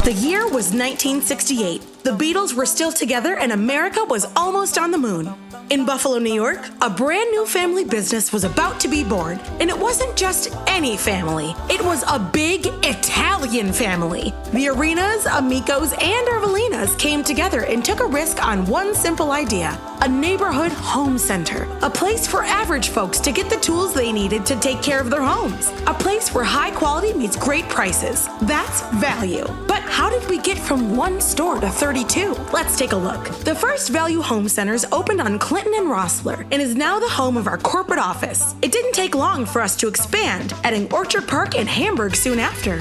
The year was 1968. The Beatles were still together and America was almost on the moon. In Buffalo, New York, a brand new family business was about to be born. And it wasn't just any family. It was a big Italian family. The Arenas, Amicos, and Arvelinas came together and took a risk on one simple idea: a neighborhood home center. A place for average folks to get the tools they needed to take care of their homes. A place where high quality meets great prices. That's value. But how did we get from one store to 32? Let's take a look. The first Value Home Centers opened on Clinton and Rossler and is now the home of our corporate office. It didn't take long for us to expand, adding Orchard Park and Hamburg soon after.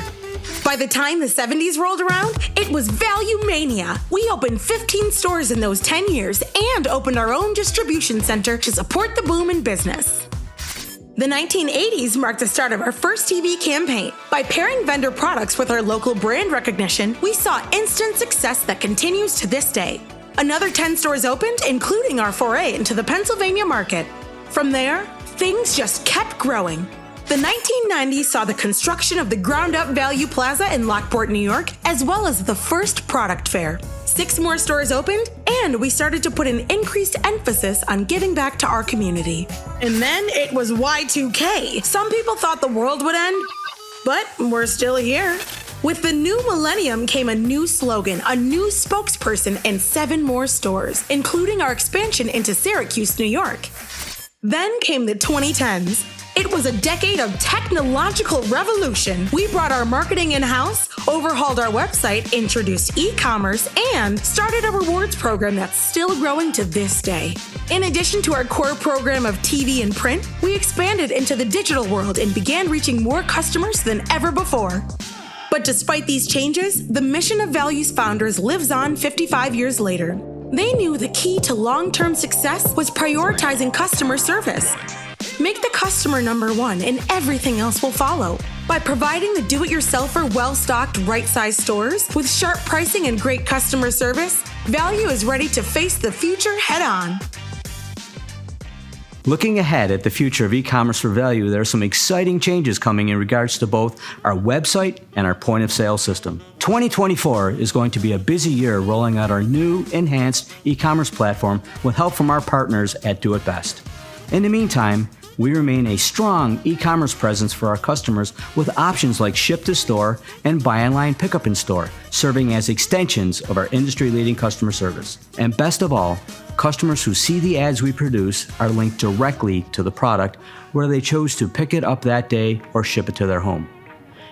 By the time the 70s rolled around, it was Value Mania. We opened 15 stores in those 10 years and opened our own distribution center to support the boom in business. The 1980s marked the start of our first TV campaign. By pairing vendor products with our local brand recognition, we saw instant success that continues to this day. Another 10 stores opened, including our foray into the Pennsylvania market. From there, things just kept growing. The 1990s saw the construction of the ground-up Value Plaza in Lockport, New York, as well as the first product fair. 6 more stores opened, and we started to put an increased emphasis on giving back to our community. And then it was Y2K. Some people thought the world would end, but we're still here. With the new millennium came a new slogan, a new spokesperson, and 7 more stores, including our expansion into Syracuse, New York. Then came the 2010s. It was a decade of technological revolution. We brought our marketing in-house, overhauled our website, introduced e-commerce, and started a rewards program that's still growing to this day. In addition to our core program of TV and print, we expanded into the digital world and began reaching more customers than ever before. But despite these changes, the mission of Value's founders lives on 55 years later. They knew the key to long-term success was prioritizing customer service. Make the customer number one and everything else will follow. By providing the do-it-yourselfer well-stocked right-sized stores with sharp pricing and great customer service, Value is ready to face the future head-on. Looking ahead at the future of e-commerce for Value, there are some exciting changes coming in regards to both our website and our point-of-sale system. 2024 is going to be a busy year rolling out our new enhanced e-commerce platform with help from our partners at Do It Best. In the meantime, we remain a strong e-commerce presence for our customers with options like ship to store and buy online pickup in store, serving as extensions of our industry-leading customer service. And best of all, customers who see the ads we produce are linked directly to the product where they chose to pick it up that day or ship it to their home.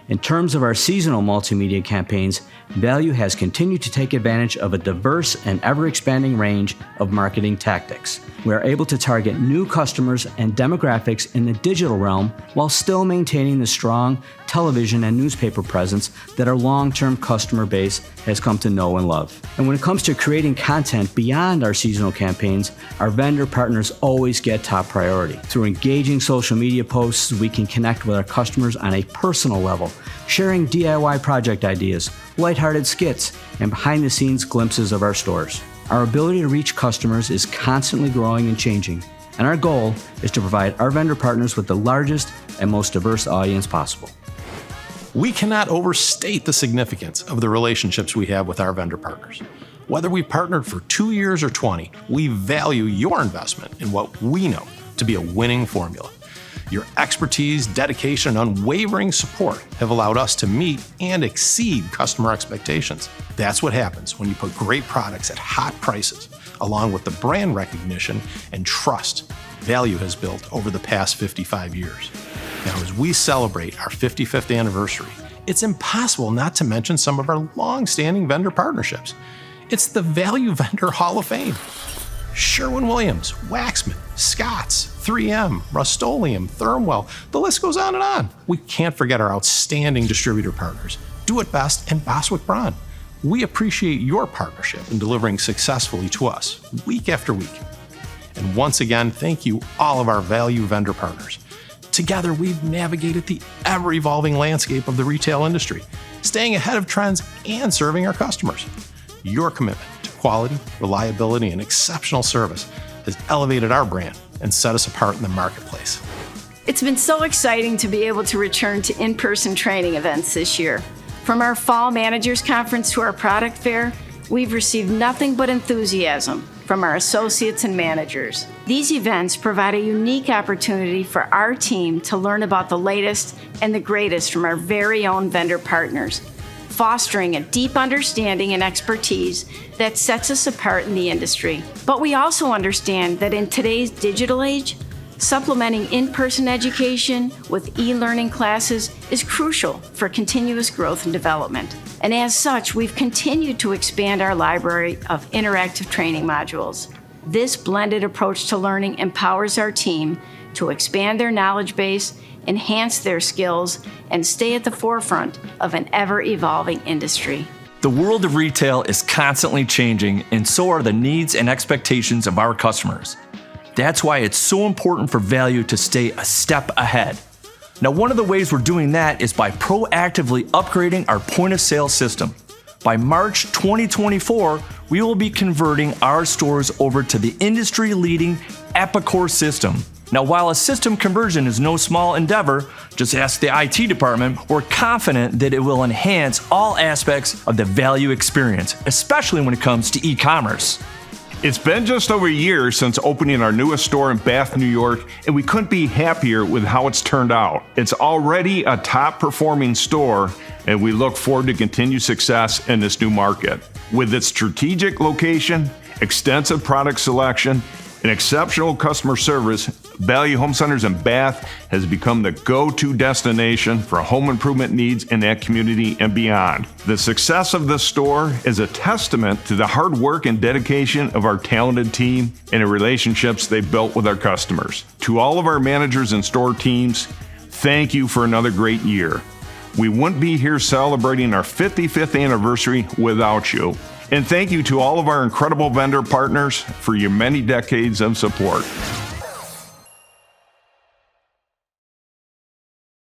In terms of our seasonal multimedia campaigns, Value has continued to take advantage of a diverse and ever-expanding range of marketing tactics. We are able to target new customers and demographics in the digital realm while still maintaining the strong television and newspaper presence that our long-term customer base has come to know and love. And when it comes to creating content beyond our seasonal campaigns, our vendor partners always get top priority. Through engaging social media posts, we can connect with our customers on a personal level, sharing DIY project ideas, lighthearted skits, and behind-the-scenes glimpses of our stores. Our ability to reach customers is constantly growing and changing, and our goal is to provide our vendor partners with the largest and most diverse audience possible. We cannot overstate the significance of the relationships we have with our vendor partners. Whether we've partnered for 2 years or 20, we value your investment in what we know to be a winning formula. Your expertise, dedication, and unwavering support have allowed us to meet and exceed customer expectations. That's what happens when you put great products at hot prices, along with the brand recognition and trust Value has built over the past 55 years. Now, as we celebrate our 55th anniversary, it's impossible not to mention some of our long-standing vendor partnerships. It's the Value Vendor Hall of Fame. Sherwin-Williams, Waxman, Scotts, 3M, Rust-Oleum, Thermwell, the list goes on and on. We can't forget our outstanding distributor partners, Do It Best and Boswick Braun. We appreciate your partnership in delivering successfully to us week after week. And once again, thank you all of our Value vendor partners. Together, we've navigated the ever-evolving landscape of the retail industry, staying ahead of trends and serving our customers. Your commitment to quality, reliability, and exceptional service has elevated our brand and set us apart in the marketplace. It's been so exciting to be able to return to in-person training events this year. From our Fall Managers Conference to our product fair, we've received nothing but enthusiasm from our associates and managers. These events provide a unique opportunity for our team to learn about the latest and the greatest from our very own vendor partners, fostering a deep understanding and expertise that sets us apart in the industry. But we also understand that in today's digital age, supplementing in-person education with e-learning classes is crucial for continuous growth and development. And as such, we've continued to expand our library of interactive training modules. This blended approach to learning empowers our team to expand their knowledge base, enhance their skills, and stay at the forefront of an ever-evolving industry. The world of retail is constantly changing, and so are the needs and expectations of our customers. That's why it's so important for Valu to stay a step ahead. Now, one of the ways we're doing that is by proactively upgrading our point of sale system. By March 2024, we will be converting our stores over to the industry-leading Epicor system. Now, while a system conversion is no small endeavor, just ask the IT department, we're confident that it will enhance all aspects of the Valu experience, especially when it comes to e-commerce. It's been just over a year since opening our newest store in Bath, New York, and we couldn't be happier with how it's turned out. It's already a top-performing store, and we look forward to continued success in this new market. With its strategic location, extensive product selection, and exceptional customer service, Valu Home Centers in Bath has become the go-to destination for home improvement needs in that community and beyond. The success of this store is a testament to the hard work and dedication of our talented team and the relationships they've built with our customers. To all of our managers and store teams, thank you for another great year. We wouldn't be here celebrating our 55th anniversary without you. And thank you to all of our incredible vendor partners for your many decades of support.